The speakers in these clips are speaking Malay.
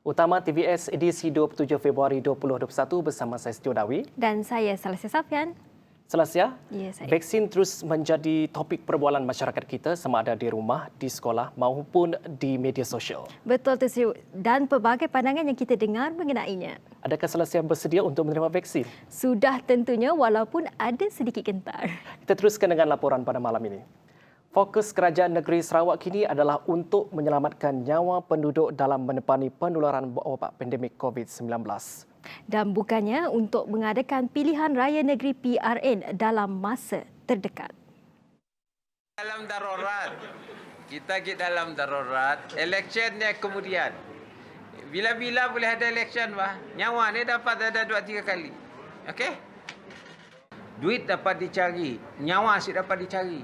Utama TVS edisi 27 Februari 2021 bersama saya Setio Dawi. Dan saya Salsia Safian. Selasa, Ya, saya. vaksin terus menjadi topik perbualan masyarakat kita sama ada di rumah, di sekolah maupun di media sosial. Betul tu, Siu. Dan pelbagai pandangan yang kita dengar mengenainya. Adakah Selasa bersedia untuk menerima vaksin? Sudah tentunya walaupun ada sedikit gentar. Kita teruskan dengan laporan pada malam ini. Fokus Kerajaan Negeri Sarawak kini adalah untuk menyelamatkan nyawa penduduk dalam menepani penularan wabak pandemik COVID-19. Dan bukannya untuk mengadakan pilihan raya negeri PRN dalam masa terdekat. Dalam darurat, kita dalam darurat, electionnya kemudian. Bila-bila boleh ada election, bah. Nyawa ni dapat ada 2-3 kali. Okey? Duit dapat dicari, nyawa asyik dapat dicari.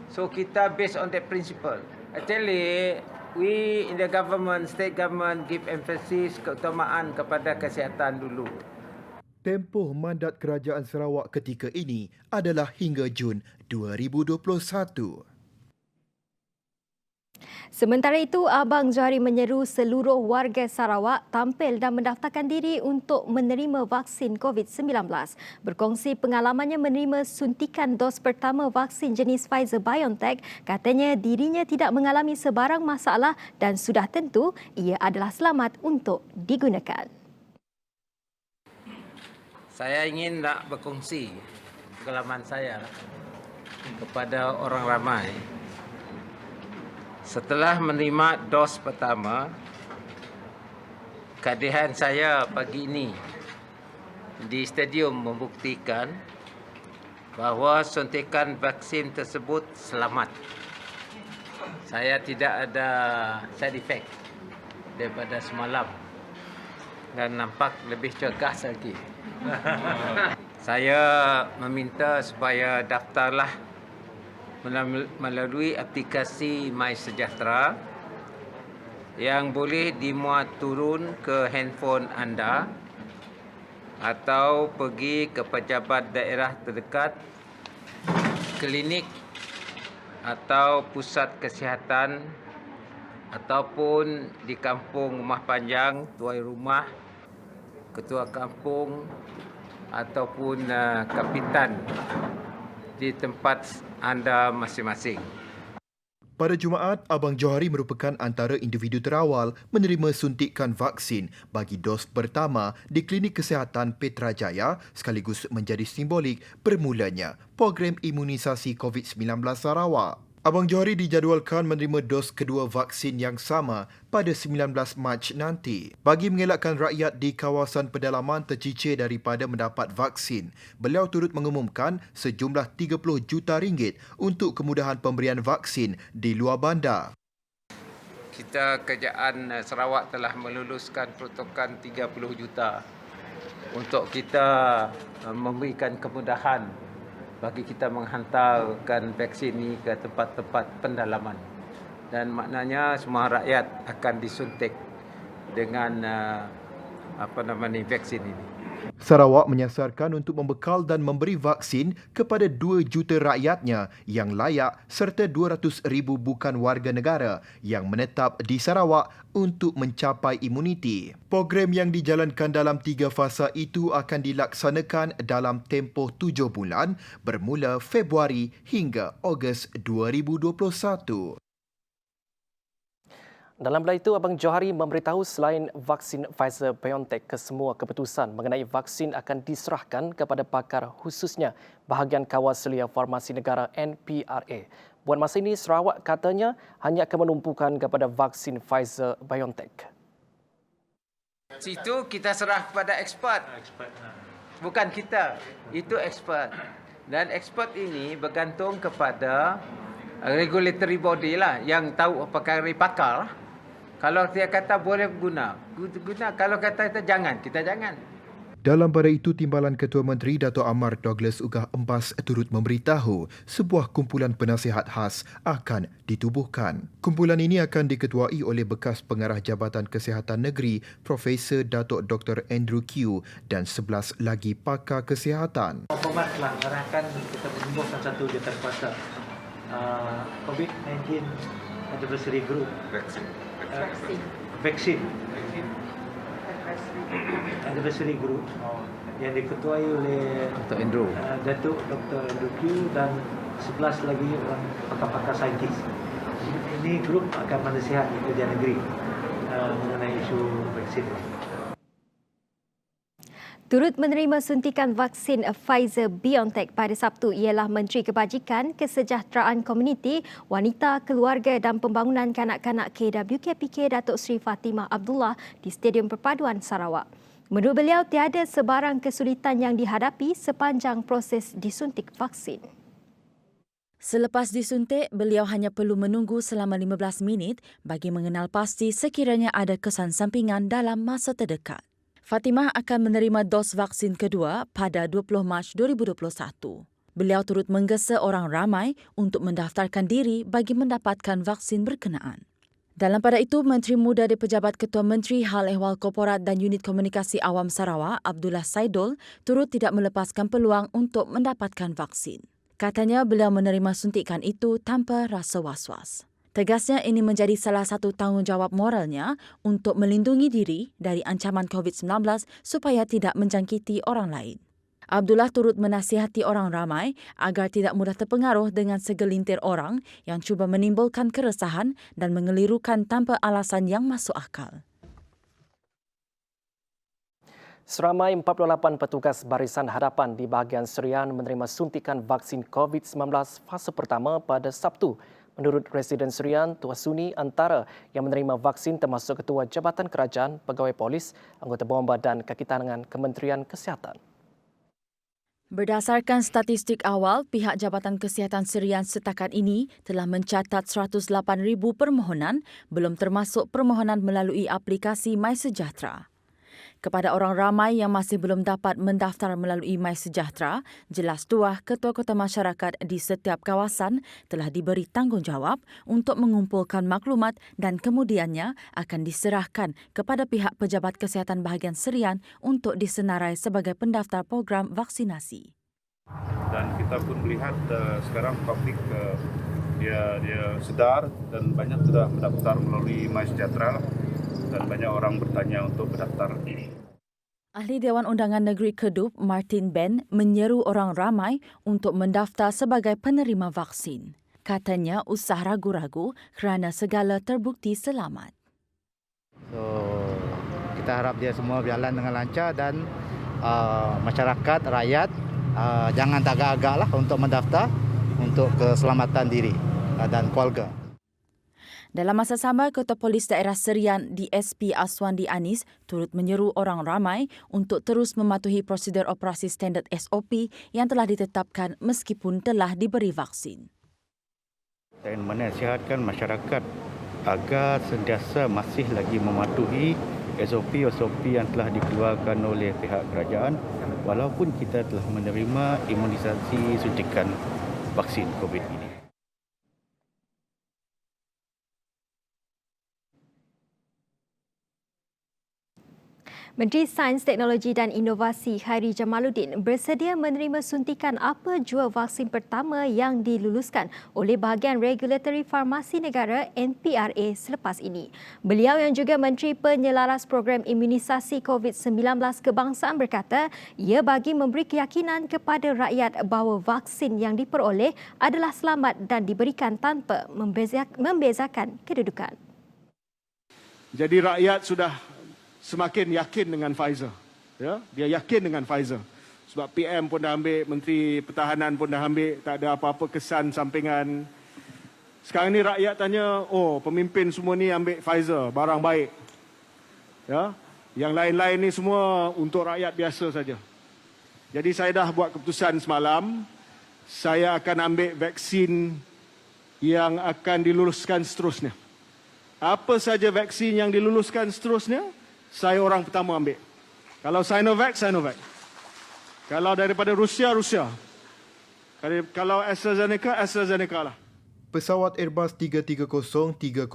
So kita based on that principle. Actually, we in the government, state government give emphasis keutamaan kepada kesihatan dulu. Tempoh mandat Kerajaan Sarawak ketika ini adalah hingga Jun 2021. Sementara itu, Abang Johari menyeru seluruh warga Sarawak tampil dan mendaftarkan diri untuk menerima vaksin COVID-19. Berkongsi pengalamannya menerima suntikan dos pertama vaksin jenis Pfizer-BioNTech, katanya dirinya tidak mengalami sebarang masalah dan sudah tentu ia adalah selamat untuk digunakan. Saya ingin nak berkongsi pengalaman saya kepada orang ramai. Setelah menerima dos pertama, kehadiran saya pagi ini di stadium membuktikan bahawa suntikan vaksin tersebut selamat. Saya tidak ada side effect daripada semalam dan nampak lebih cergas lagi. Saya meminta supaya daftarlah melalui aplikasi MySejahtera yang boleh dimuat turun ke handphone anda atau pergi ke pejabat daerah terdekat, klinik atau pusat kesihatan ataupun di kampung Rumah Panjang, tuai rumah, ketua kampung ataupun kapitan di tempat anda masing-masing. Pada Jumaat, Abang Johari merupakan antara individu terawal menerima suntikan vaksin bagi dos pertama di Klinik Kesihatan Petrajaya sekaligus menjadi simbolik bermulanya program imunisasi COVID-19 Sarawak. Abang Johari dijadualkan menerima dos kedua vaksin yang sama pada 19 Mac nanti. Bagi mengelakkan rakyat di kawasan pedalaman tercicir daripada mendapat vaksin, beliau turut mengumumkan sejumlah 30 juta ringgit untuk kemudahan pemberian vaksin di luar bandar. Kita Kerajaan Sarawak telah meluluskan peruntukan 30 juta untuk kita memberikan kemudahan bagi kita menghantarkan vaksin ini ke tempat-tempat pendalaman. Dan maknanya semua rakyat akan disuntik dengan vaksin ini. Sarawak menyasarkan untuk membekal dan memberi vaksin kepada 2 juta rakyatnya yang layak serta 200,000 bukan warga negara yang menetap di Sarawak untuk mencapai imuniti. Program yang dijalankan dalam 3 fasa itu akan dilaksanakan dalam tempoh 7 bulan bermula Februari hingga Ogos 2021. Dalam belah itu, Abang Johari memberitahu selain vaksin Pfizer-BioNTech, kesemua keputusan mengenai vaksin akan diserahkan kepada pakar khususnya bahagian kawal selia farmasi negara NPRA. Buat masa ini, Sarawak katanya hanya akan menumpukan kepada vaksin Pfizer-BioNTech. Situ kita serah kepada expert. Bukan kita, itu expert. Dan expert ini bergantung kepada regulatory body lah yang tahu apakah pakar. Kalau dia kata boleh guna. Kalau kata kita jangan. Dalam pada itu, Timbalan Ketua Menteri Dato' Amar Douglas Ugah Embas turut memberitahu sebuah kumpulan penasihat khas akan ditubuhkan. Kumpulan ini akan diketuai oleh bekas Pengarah Jabatan Kesihatan Negeri Profesor Dato' Dr. Andrew Q dan 11 lagi pakar kesihatan. Format telah mengarahkan kita menumbuhkan satu jawatankuasa COVID-19 Advisory Group. vaksin anniversary group yang diketuai oleh Dr. Andrew. Datuk Dr. Andrew Q dan 11 lagi orang pakar-pakar saintis. Ini grup akan menasihat kerja negeri mengenai isu vaksin. Turut menerima suntikan vaksin Pfizer-BioNTech pada Sabtu ialah Menteri Kebajikan, Kesejahteraan Komuniti, Wanita, Keluarga dan Pembangunan Kanak-kanak KWKPK Datuk Seri Fatimah Abdullah di Stadium Perpaduan Sarawak. Menurut beliau, tiada sebarang kesulitan yang dihadapi sepanjang proses disuntik vaksin. Selepas disuntik, beliau hanya perlu menunggu selama 15 minit bagi mengenal pasti sekiranya ada kesan sampingan dalam masa terdekat. Fatimah akan menerima dos vaksin kedua pada 20 Mac 2021. Beliau turut menggesa orang ramai untuk mendaftarkan diri bagi mendapatkan vaksin berkenaan. Dalam pada itu, Menteri Muda di Pejabat Ketua Menteri Hal Ehwal Korporat dan Unit Komunikasi Awam Sarawak, Abdullah Saidul, turut tidak melepaskan peluang untuk mendapatkan vaksin. Katanya beliau menerima suntikan itu tanpa rasa was-was. Tegasnya ini menjadi salah satu tanggungjawab moralnya untuk melindungi diri dari ancaman COVID-19 supaya tidak menjangkiti orang lain. Abdullah turut menasihati orang ramai agar tidak mudah terpengaruh dengan segelintir orang yang cuba menimbulkan keresahan dan mengelirukan tanpa alasan yang masuk akal. Seramai 48 petugas Barisan Hadapan di bahagian Serian menerima suntikan vaksin COVID-19 fasa pertama pada Sabtu. Menurut Residen Serian, Tuan Suni antara yang menerima vaksin termasuk Ketua Jabatan Kerajaan, Pegawai Polis, Anggota Bomba dan Kaki Tangan Kementerian Kesihatan. Berdasarkan statistik awal, pihak Jabatan Kesihatan Serian setakat ini telah mencatat 108,000 permohonan, belum termasuk permohonan melalui aplikasi MySejahtera. Kepada orang ramai yang masih belum dapat mendaftar melalui MySejahtera, jelas tuah ketua-ketua masyarakat di setiap kawasan telah diberi tanggungjawab untuk mengumpulkan maklumat dan kemudiannya akan diserahkan kepada pihak Pejabat Kesihatan Bahagian Serian untuk disenarai sebagai pendaftar program vaksinasi. Dan kita pun melihat sekarang publik dia sedar dan banyak sudah mendaftar melalui MySejahtera. Dan banyak orang bertanya untuk mendaftar. Ahli Dewan Undangan Negeri Kedup, Martin Ben, menyeru orang ramai untuk mendaftar sebagai penerima vaksin. Katanya usah ragu-ragu kerana segala terbukti selamat. So, kita harap dia semua berjalan dengan lancar dan masyarakat, rakyat jangan tagak-agak lah untuk mendaftar untuk keselamatan diri dan keluarga. Dalam masa sama, Ketua Polis Daerah Serian DSP Aswandi Anis turut menyeru orang ramai untuk terus mematuhi prosedur operasi standard SOP yang telah ditetapkan meskipun telah diberi vaksin. Dan menasihatkan masyarakat agar sentiasa masih lagi mematuhi SOP yang telah dikeluarkan oleh pihak kerajaan walaupun kita telah menerima imunisasi suntikan vaksin COVID ini. Menteri Sains, Teknologi dan Inovasi Khairi Jamaluddin bersedia menerima suntikan apa jua vaksin pertama yang diluluskan oleh Bahagian Regulatory Farmasi Negara NPRA selepas ini. Beliau yang juga Menteri Penyelaras Program Imunisasi COVID-19 Kebangsaan berkata ia bagi memberi keyakinan kepada rakyat bahawa vaksin yang diperoleh adalah selamat dan diberikan tanpa membezakan kedudukan. Jadi rakyat sudah semakin yakin dengan Pfizer. Ya, dia yakin dengan Pfizer. Sebab PM pun dah ambil, Menteri Pertahanan pun dah ambil, tak ada apa-apa kesan sampingan. Sekarang ni rakyat tanya, oh pemimpin semua ni ambil Pfizer, barang baik. Ya, yang lain-lain ni semua untuk rakyat biasa saja. Jadi saya dah buat keputusan semalam, saya akan ambil vaksin yang akan diluluskan seterusnya. Apa saja vaksin yang diluluskan seterusnya, saya orang pertama ambil. Kalau Sinovac, Sinovac. Kalau daripada Rusia, Rusia. Kalau AstraZeneca, AstraZeneca lah. Pesawat Airbus 330-300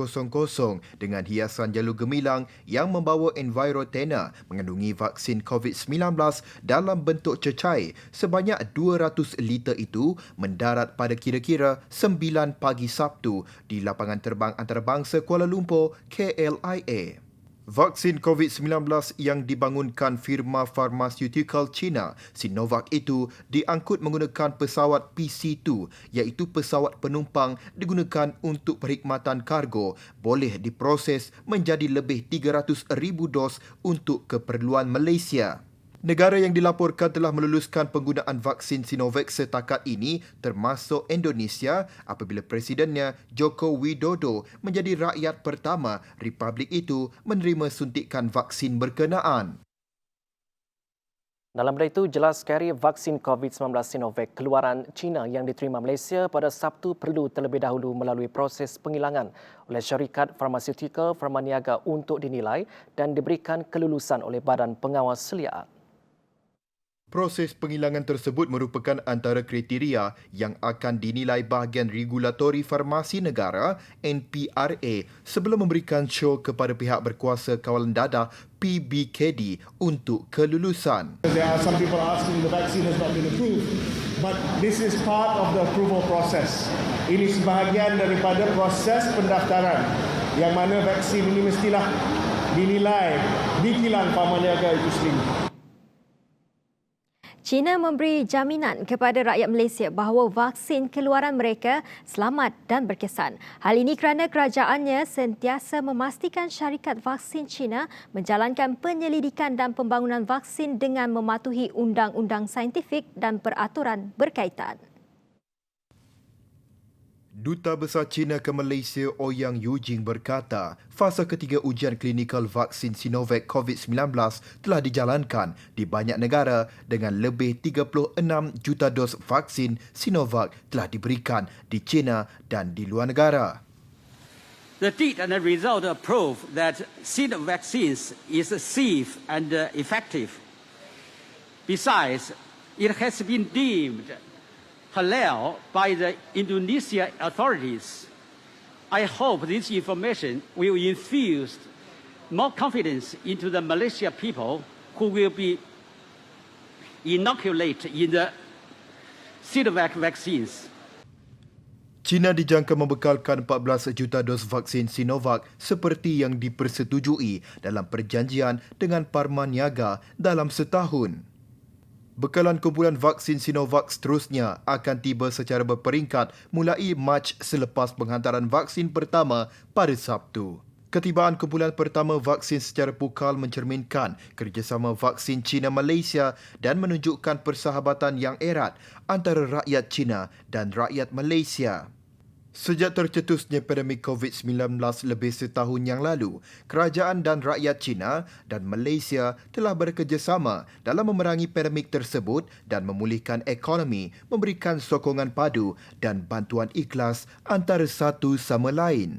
dengan hiasan jalur gemilang yang membawa Envirotena mengandungi vaksin COVID-19 dalam bentuk cecair sebanyak 200 liter itu mendarat pada kira-kira 9 pagi Sabtu di lapangan terbang antarabangsa Kuala Lumpur KLIA. Vaksin COVID-19 yang dibangunkan firma farmaseutical China Sinovac itu diangkut menggunakan pesawat PC-2 iaitu pesawat penumpang digunakan untuk perkhidmatan kargo boleh diproses menjadi lebih 300,000 dos untuk keperluan Malaysia. Negara yang dilaporkan telah meluluskan penggunaan vaksin Sinovac setakat ini termasuk Indonesia apabila Presidennya Joko Widodo menjadi rakyat pertama republik itu menerima suntikan vaksin berkenaan. Dalam benda itu, jelas sekali vaksin COVID-19 Sinovac keluaran China yang diterima Malaysia pada Sabtu perlu terlebih dahulu melalui proses penghilangan oleh syarikat farmaseutikal Pharmaniaga untuk dinilai dan diberikan kelulusan oleh Badan Pengawas Seliaat. Proses penghilangan tersebut merupakan antara kriteria yang akan dinilai bahagian regulatori farmasi negara NPRA sebelum memberikan show kepada pihak berkuasa kawalan dadah PBKD untuk kelulusan. There are some people asking the vaccine has not been approved, but this is part of the approval process. Ini sebahagian daripada proses pendaftaran yang mana vaksin ini mestilah dinilai di kilang Pharmaniaga itu sendiri. China memberi jaminan kepada rakyat Malaysia bahawa vaksin keluaran mereka selamat dan berkesan. Hal ini kerana kerajaannya sentiasa memastikan syarikat vaksin China menjalankan penyelidikan dan pembangunan vaksin dengan mematuhi undang-undang saintifik dan peraturan berkaitan. Duta Besar China ke Malaysia Ouyang Yujing berkata, fasa ketiga ujian klinikal vaksin Sinovac COVID-19 telah dijalankan di banyak negara dengan lebih 36 juta dos vaksin Sinovac telah diberikan di China dan di luar negara. The data and the result prove that Sinovac vaccines is safe and effective. Besides, it has been deemed halal by the Indonesia authorities. I hope this information will infuse more confidence into the Malaysia people who will be inoculated in the Sinovac vaccines. China dijangka membekalkan 14 juta dos vaksin Sinovac seperti yang dipersetujui dalam perjanjian dengan Pharmaniaga dalam setahun. Bekalan kumpulan vaksin Sinovac seterusnya akan tiba secara berperingkat mulai Mac selepas penghantaran vaksin pertama pada Sabtu. Ketibaan kumpulan pertama vaksin secara pukal mencerminkan kerjasama vaksin China-Malaysia dan menunjukkan persahabatan yang erat antara rakyat China dan rakyat Malaysia. Sejak tercetusnya pandemik COVID-19 lebih setahun yang lalu, kerajaan dan rakyat China dan Malaysia telah bekerjasama dalam memerangi pandemik tersebut dan memulihkan ekonomi, memberikan sokongan padu dan bantuan ikhlas antara satu sama lain.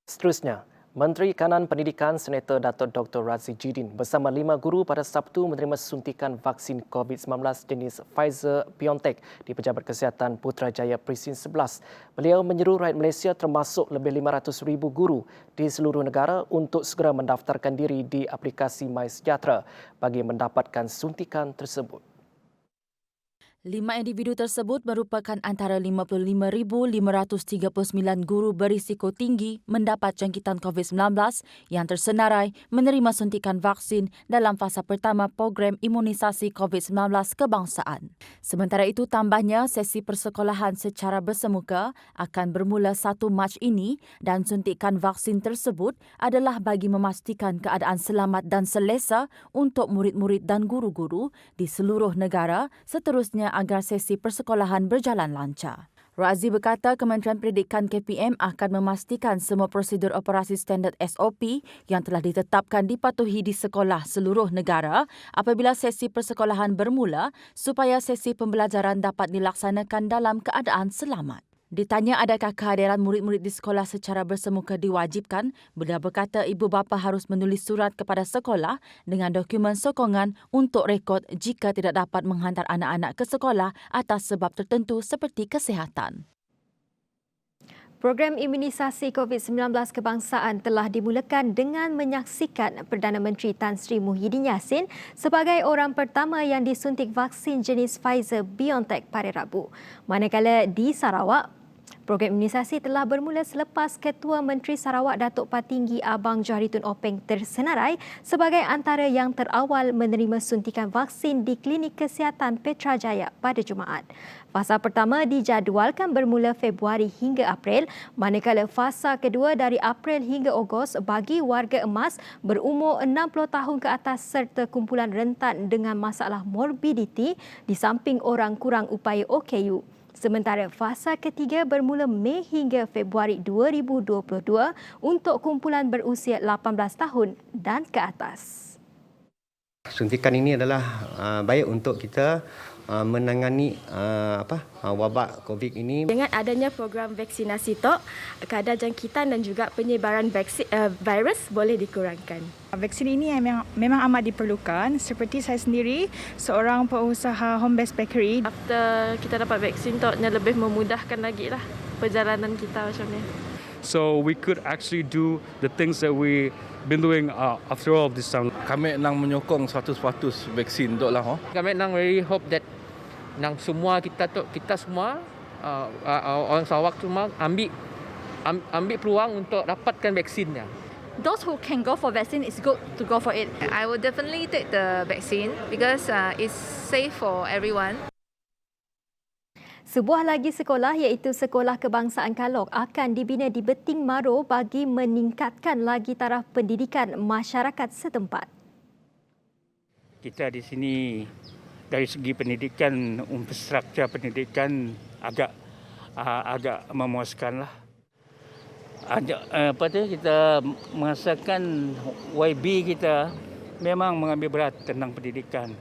Seterusnya, Menteri Kanan Pendidikan Senator Datuk Dr. Razzie Jidin bersama 5 guru pada Sabtu menerima suntikan vaksin COVID-19 jenis Pfizer-BioNTech di Pejabat Kesihatan Putrajaya Presin 11. Beliau menyeru rakyat Malaysia termasuk lebih 500,000 guru di seluruh negara untuk segera mendaftarkan diri di aplikasi MySejahtera bagi mendapatkan suntikan tersebut. 5 individu tersebut merupakan antara 55,539 guru berisiko tinggi mendapat jangkitan COVID-19 yang tersenarai menerima suntikan vaksin dalam fasa pertama program imunisasi COVID-19 kebangsaan. Sementara itu, tambahnya sesi persekolahan secara bersemuka akan bermula 1 Mac ini dan suntikan vaksin tersebut adalah bagi memastikan keadaan selamat dan selesa untuk murid-murid dan guru-guru di seluruh negara seterusnya agar sesi persekolahan berjalan lancar. Razzie berkata Kementerian Pendidikan KPM akan memastikan semua prosedur operasi standard SOP yang telah ditetapkan dipatuhi di sekolah seluruh negara apabila sesi persekolahan bermula supaya sesi pembelajaran dapat dilaksanakan dalam keadaan selamat. Ditanya adakah kehadiran murid-murid di sekolah secara bersemuka diwajibkan, beliau berkata ibu bapa harus menulis surat kepada sekolah dengan dokumen sokongan untuk rekod jika tidak dapat menghantar anak-anak ke sekolah atas sebab tertentu seperti kesihatan. Program imunisasi COVID-19 kebangsaan telah dimulakan dengan menyaksikan Perdana Menteri Tan Sri Muhyiddin Yassin sebagai orang pertama yang disuntik vaksin jenis Pfizer-BioNTech pada Rabu. Manakala di Sarawak, Program imunisasi telah bermula selepas Ketua Menteri Sarawak Datuk Patinggi Abang Johari Tun Openg tersenarai sebagai antara yang terawal menerima suntikan vaksin di Klinik Kesihatan Petrajaya pada Jumaat. Fasa pertama dijadualkan bermula Februari hingga April, manakala fasa kedua dari April hingga Ogos bagi warga emas berumur 60 tahun ke atas serta kumpulan rentan dengan masalah morbiditi di samping orang kurang upaya OKU. Sementara fasa ketiga bermula Mei hingga Februari 2022 untuk kumpulan berusia 18 tahun dan ke atas. Suntikan ini adalah baik untuk kita menangani wabak COVID ini. Dengan adanya program vaksinasi TOK, kadar jangkitan dan juga penyebaran virus boleh dikurangkan. Vaksin ini memang amat diperlukan. Seperti saya sendiri, seorang pengusaha home-based bakery. After kita dapat vaksin TOK, lebih memudahkan lagi lah perjalanan kita macam ni. So we could actually do the things that we been doing after all of this time. Kami nak menyokong 100% vaksin tu lah. Kami nak really hope that nang semua kita semua orang Sarawak semua ambil peluang untuk dapatkan vaksinnya. Those who can go for vaccine, it's good to go for it. I will definitely take the vaccine because it's safe for everyone. Sebuah lagi sekolah iaitu Sekolah Kebangsaan Kalok akan dibina di Beting Maro bagi meningkatkan lagi taraf pendidikan masyarakat setempat. Kita di sini dari segi pendidikan, infrastruktur pendidikan agak memuaskanlah. Kita merasakan YB kita memang mengambil berat tentang pendidikan.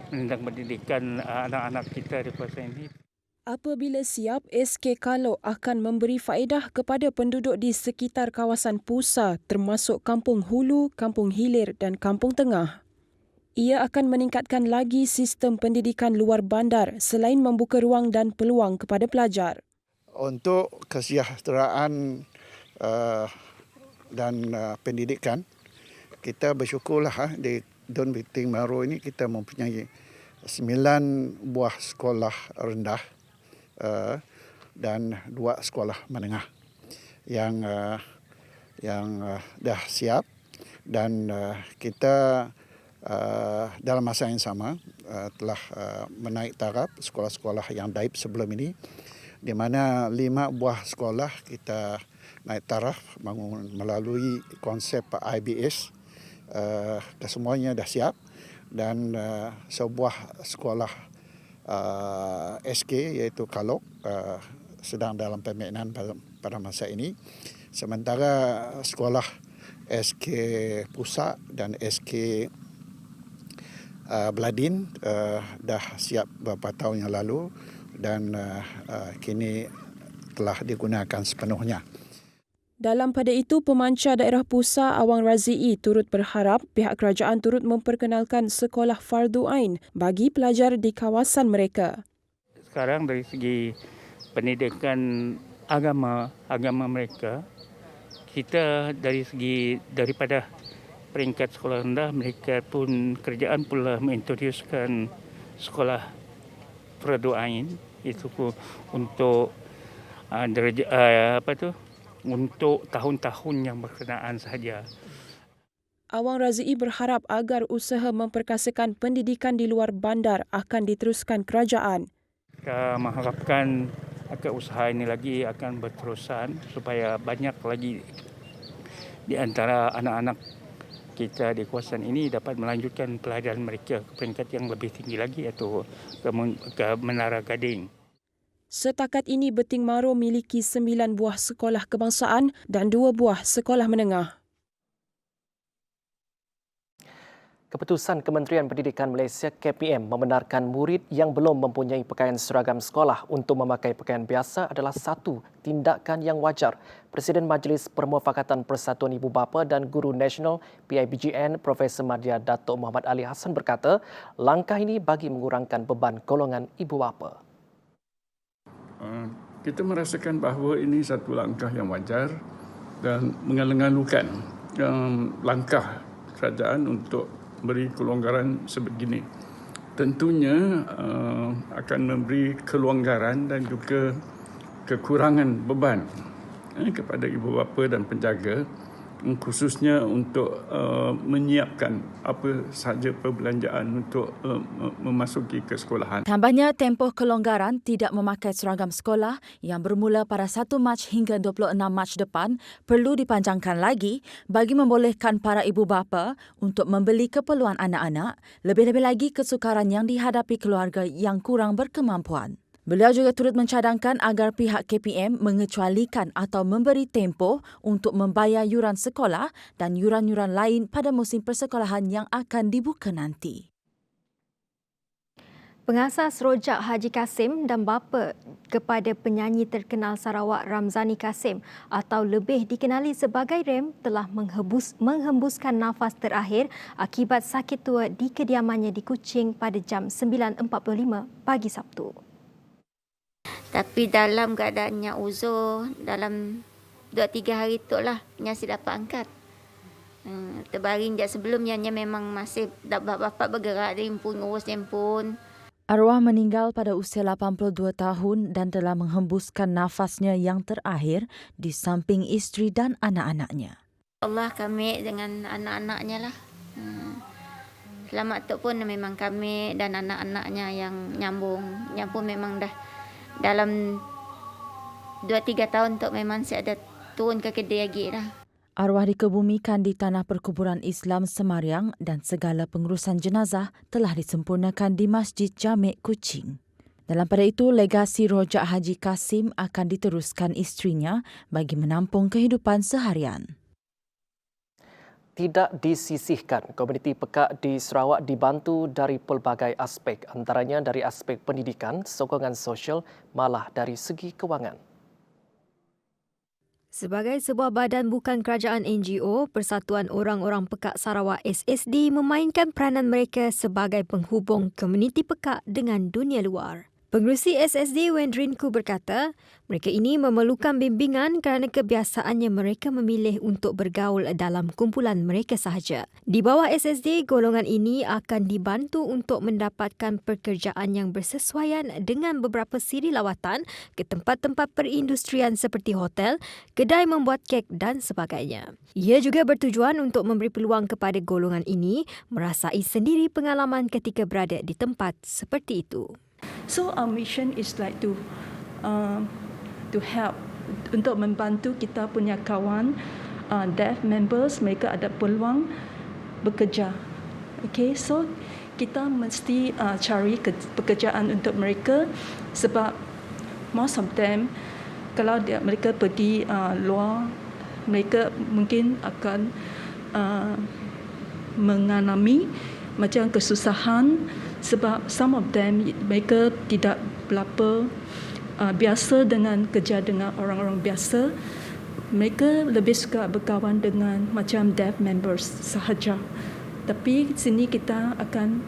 Anak-anak kita di kawasan ini. Apabila siap, SK Kalok akan memberi faedah kepada penduduk di sekitar kawasan Pusa termasuk Kampung Hulu, Kampung Hilir dan Kampung Tengah. Ia akan meningkatkan lagi sistem pendidikan luar bandar selain membuka ruang dan peluang kepada pelajar. Untuk kesejahteraan dan pendidikan, kita bersyukurlah di Dun Beting Maro ini kita mempunyai 9 buah sekolah rendah dan 2 sekolah menengah yang dah siap, dan kita dalam masa yang sama telah menaik taraf sekolah-sekolah yang daib sebelum ini, di mana 5 buah sekolah kita naik taraf melalui konsep IBS. Kesemuanya dah siap, dan sebuah sekolah SK iaitu Kalok sedang dalam pembinaan pada masa ini. Sementara sekolah SK Pusat dan SK Bladin dah siap beberapa tahun yang lalu dan kini telah digunakan sepenuhnya. Dalam pada itu, Pemancar Daerah Pusa Awang Razii turut berharap pihak kerajaan turut memperkenalkan sekolah fardu ain bagi pelajar di kawasan mereka. Sekarang dari segi pendidikan agama mereka, kita daripada peringkat sekolah rendah, mereka pun kerajaan pula mengintroducekan sekolah fardu ain itu untuk untuk tahun-tahun yang berkenaan sahaja. Awang Razii berharap agar usaha memperkasakan pendidikan di luar bandar akan diteruskan kerajaan. Kita mengharapkan agar usaha ini lagi akan berterusan supaya banyak lagi di antara anak-anak kita di kawasan ini dapat melanjutkan pelajaran mereka ke peringkat yang lebih tinggi lagi, iaitu ke Menara Gading. Setakat ini, Beting Maro miliki 9 buah sekolah kebangsaan dan 2 buah sekolah menengah. Keputusan Kementerian Pendidikan Malaysia KPM membenarkan murid yang belum mempunyai pakaian seragam sekolah untuk memakai pakaian biasa adalah satu tindakan yang wajar. Presiden Majlis Permufakatan Persatuan Ibu Bapa dan Guru Nasional PIBGN Profesor Madya Datuk Muhammad Ali Hassan berkata, langkah ini bagi mengurangkan beban golongan ibu bapa. Kita merasakan bahawa ini satu langkah yang wajar dan mengalu-alukan langkah kerajaan untuk beri kelonggaran sebegini. Tentunya akan memberi kelonggaran dan juga kekurangan beban kepada ibu bapa dan penjaga, khususnya untuk menyiapkan apa sahaja perbelanjaan untuk memasuki ke sekolahan. Tambahnya, tempoh kelonggaran tidak memakai seragam sekolah yang bermula pada 1 Mac hingga 26 Mac depan perlu dipanjangkan lagi bagi membolehkan para ibu bapa untuk membeli keperluan anak-anak, lebih-lebih lagi kesukaran yang dihadapi keluarga yang kurang berkemampuan. Beliau juga turut mencadangkan agar pihak KPM mengecualikan atau memberi tempoh untuk membayar yuran sekolah dan yuran-yuran lain pada musim persekolahan yang akan dibuka nanti. Pengasas Rojak Haji Kasim dan bapa kepada penyanyi terkenal Sarawak Ramzani Kasim atau lebih dikenali sebagai Rem telah menghembuskan nafas terakhir akibat sakit tua di kediamannya di Kuching pada jam 9.45 pagi Sabtu. Tapi dalam keadaannya uzur, dalam 2-3 hari tu lah Nyasi dapat angkat. Terbaring dia sebelumnya memang masih bapak bergerak, dia pun urus dia pun. Arwah meninggal pada usia 82 tahun dan telah menghembuskan nafasnya yang terakhir di samping isteri dan anak-anaknya. Allah kami dengan anak-anaknya lah. Selamat tu pun memang kami dan anak-anaknya yang nyambung. Yang pun memang dah dalam 2-3 tahun tu memang saya ada turun ke kedai lagi dah. Arwah dikebumikan di Tanah Perkuburan Islam Semariang dan segala pengurusan jenazah telah disempurnakan di Masjid Jamek Kuching. Dalam pada itu, legasi Rojak Haji Kasim akan diteruskan isterinya bagi menampung kehidupan seharian. Tidak disisihkan, komuniti pekak di Sarawak dibantu dari pelbagai aspek, antaranya dari aspek pendidikan, sokongan sosial, malah dari segi kewangan. Sebagai sebuah badan bukan kerajaan NGO, Persatuan Orang-Orang Pekak Sarawak SSD memainkan peranan mereka sebagai penghubung komuniti pekak dengan dunia luar. Pengerusi SSD Wendrinku berkata, mereka ini memerlukan bimbingan kerana kebiasaannya mereka memilih untuk bergaul dalam kumpulan mereka sahaja. Di bawah SSD, golongan ini akan dibantu untuk mendapatkan pekerjaan yang bersesuaian dengan beberapa siri lawatan ke tempat-tempat perindustrian seperti hotel, kedai membuat kek dan sebagainya. Ia juga bertujuan untuk memberi peluang kepada golongan ini merasai sendiri pengalaman ketika berada di tempat seperti itu. So our mission is like to help, untuk membantu kita punya kawan deaf members, mereka ada peluang bekerja. Okay, so kita mesti cari pekerjaan untuk mereka sebab most of them kalau mereka pergi luar, mereka mungkin akan mengalami macam kesusahan sebab some of them mereka tidak berapa biasa dengan kerja dengan orang-orang biasa. Mereka lebih suka berkawan dengan macam deaf members sahaja. Tapi sini kita akan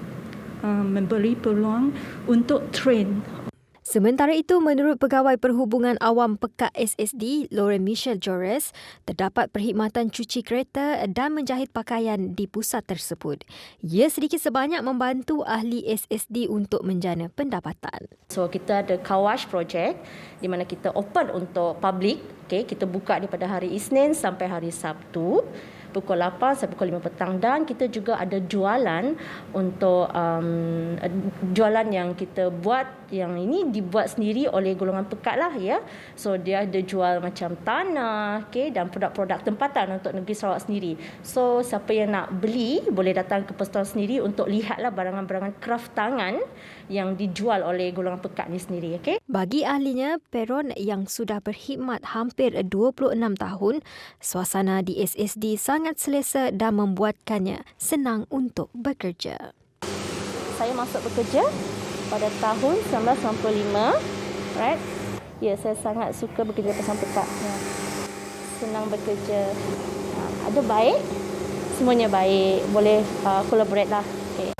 memberi peluang untuk train. Sementara itu, menurut Pegawai Perhubungan Awam Pekak SSD, Lauren Michelle Jores, terdapat perkhidmatan cuci kereta dan menjahit pakaian di pusat tersebut. Ia sedikit sebanyak membantu ahli SSD untuk menjana pendapatan. So kita ada car wash project di mana kita open untuk public. Okay, kita buka daripada hari Isnin sampai hari Sabtu. Pukul 8 sampai pukul 5 petang, dan kita juga ada jualan untuk jualan yang kita buat, yang ini dibuat sendiri oleh golongan pekak lah ya. So dia ada jual macam tanah, okay, dan produk-produk tempatan untuk negeri Sarawak sendiri. So siapa yang nak beli boleh datang ke stall sendiri untuk lihatlah barangan-barangan kraft tangan yang dijual oleh golongan pekak ni sendiri. Okay? Bagi ahlinya, Peron yang sudah berkhidmat hampir 26 tahun, suasana di SSD sangat selesa dan membuatkannya senang untuk bekerja. Saya masuk bekerja pada tahun 1995. Right? Ya, saya sangat suka bekerja bersama pekak. Ya. Senang bekerja. Ada baik, semuanya baik. Boleh collaborate lah. Okay.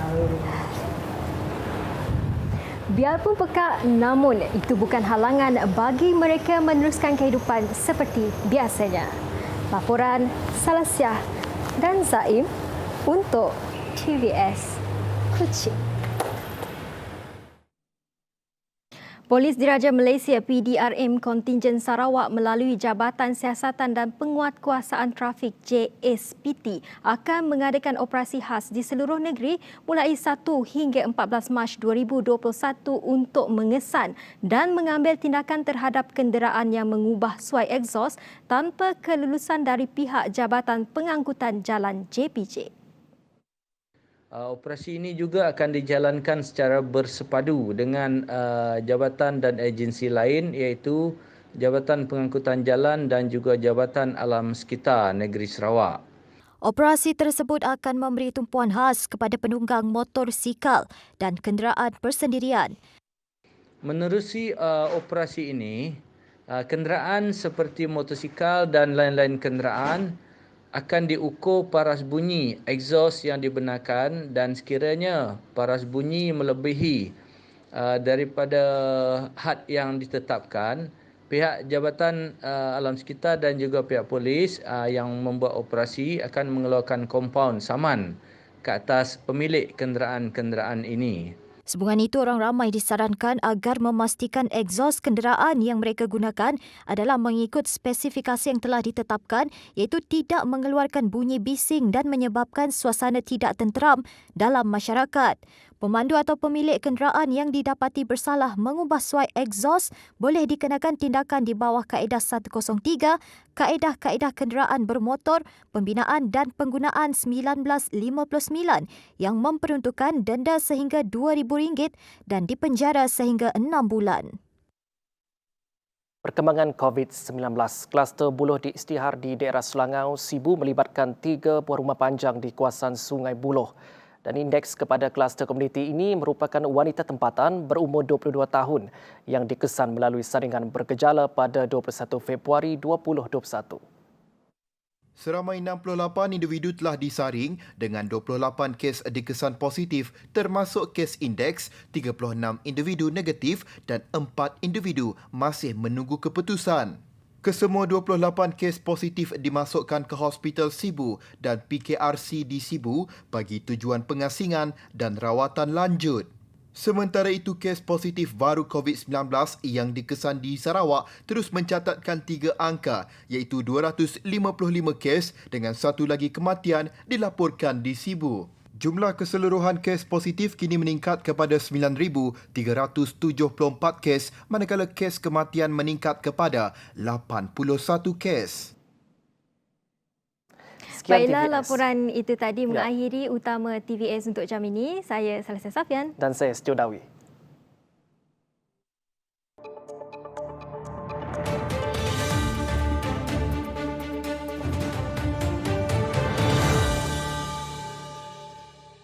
Biarpun pekak, namun itu bukan halangan bagi mereka meneruskan kehidupan seperti biasanya. Laporan Salasiah dan Zaim untuk TVS Kuching. Polis Diraja Malaysia PDRM Kontingen Sarawak melalui Jabatan Siasatan dan Penguatkuasaan Trafik JSPT akan mengadakan operasi khas di seluruh negeri mulai 1 hingga 14 Mac 2021 untuk mengesan dan mengambil tindakan terhadap kenderaan yang mengubah suai egsos tanpa kelulusan dari pihak Jabatan Pengangkutan Jalan JPJ. Operasi ini juga akan dijalankan secara bersepadu dengan jabatan dan agensi lain iaitu Jabatan Pengangkutan Jalan dan juga Jabatan Alam Sekitar Negeri Sarawak. Operasi tersebut akan memberi tumpuan khas kepada penunggang motosikal dan kenderaan persendirian. Menerusi operasi ini, kenderaan seperti motosikal dan lain-lain kenderaan akan diukur paras bunyi exhaust yang dibenarkan dan sekiranya paras bunyi melebihi daripada had yang ditetapkan, pihak Jabatan Alam Sekitar dan juga pihak polis yang membuat operasi akan mengeluarkan kompaun saman ke atas pemilik kenderaan-kenderaan ini. Sambungan itu, orang ramai disarankan agar memastikan egsos kenderaan yang mereka gunakan adalah mengikut spesifikasi yang telah ditetapkan iaitu tidak mengeluarkan bunyi bising dan menyebabkan suasana tidak tenteram dalam masyarakat. Pemandu atau pemilik kenderaan yang didapati bersalah mengubah suai egsos boleh dikenakan tindakan di bawah Kaedah 103, Kaedah-Kaedah Kenderaan Bermotor, Pembinaan dan Penggunaan 1959 yang memperuntukkan denda sehingga RM2,000 dan dipenjara sehingga 6 bulan. Perkembangan COVID-19, kluster Buloh di Isytihar di daerah Selangau, Sibu melibatkan 3 buah rumah panjang di kawasan Sungai Buloh. Dan indeks kepada kluster komuniti ini merupakan wanita tempatan berumur 22 tahun yang dikesan melalui saringan bergejala pada 21 Februari 2021. Seramai 68 individu telah disaring dengan 28 kes dikesan positif termasuk kes indeks, 36 individu negatif dan 4 individu masih menunggu keputusan. Kesemua 28 kes positif dimasukkan ke Hospital Sibu dan PKRC di Sibu bagi tujuan pengasingan dan rawatan lanjut. Sementara itu, kes positif baru COVID-19 yang dikesan di Sarawak terus mencatatkan 3 angka iaitu 255 kes dengan 1 lagi kematian dilaporkan di Sibu. Jumlah keseluruhan kes positif kini meningkat kepada 9,374 kes manakala kes kematian meningkat kepada 81 kes. Baiklah, laporan itu tadi mengakhiri utama TVS untuk jam ini. Saya Salisa Safian. Dan saya Setio Dawi.